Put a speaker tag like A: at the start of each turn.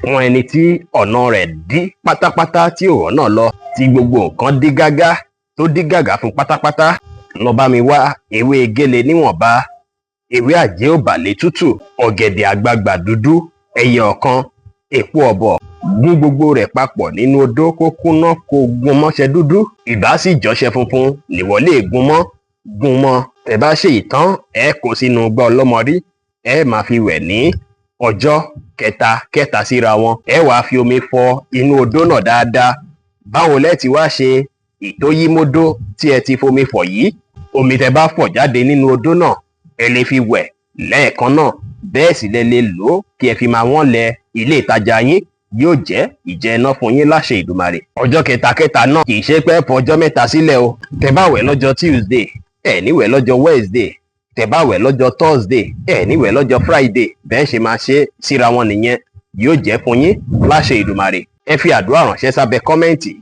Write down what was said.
A: fún ẹni tí ọ̀nà rẹ̀ dí pátápátá tí ò rọ́nà lọ, tí gbogbo nǹkan dí gágá tó dí gàgá fún pátápátá, lọ bá mi wá ewé gélé níwọ̀nba, ewé àjẹ́ òbàlẹ̀ tútù, ọ̀gẹ̀dẹ̀ àgbagbà dúdú ẹyẹ ọ̀kan, èpo ọ̀bọ̀, gún gbogbo rẹ̀ papọ̀ nínú odó kó kúnná, kó gún mọ́ṣẹ́ dúdú. Ìbá sì jọ́ṣẹ́ funfun nìwọ lè gún mọ́. Tẹ́ bá ṣe ìtàn ẹ kó sínú igbá ọlọ́mọrí, ẹ máa fi wẹ̀ ní ọjọ́ kẹta síra wọn. Ẹ wàá fi omi fọ inú odó náà dáadáa. Báwo lẹ ti wá ṣe ìtóyímódó tí ẹ ti fomi fọ̀ yìí? Omi tẹ́ bá fọ̀ jáde nínú odó náà ẹ lè fi wẹ̀ lẹ́ẹ̀kan náà, bẹ́ẹ̀ sì lẹ lè lò ó kí ẹ fi máa wọ́n lẹ ilé ìtajà yín. Yóò jẹ́ ìjẹ iná fún yín láṣẹ Ìdùmarè. Ọjọ́ kẹta náà kì í ṣe pé fọjọ́ mẹ́ta sílẹ̀ o. Tẹ́ bá wẹ̀ lọ́jọ́ Tuesday ẹ ní wẹ̀ lọ́jọ́ Wednesday, tẹ́ bá wẹ̀ lọ́jọ́ Thursday ẹ ní wẹ̀ lọ́jọ́ Friday. Bẹ́ẹ̀ ṣe máa ṣe síra wọn nìyẹn. Yóò jẹ́ fún yín láṣẹ Ìdùmarè. Ẹ fi àdúrà ránṣẹ́ sábẹ́ kọ́mẹ́ǹtì.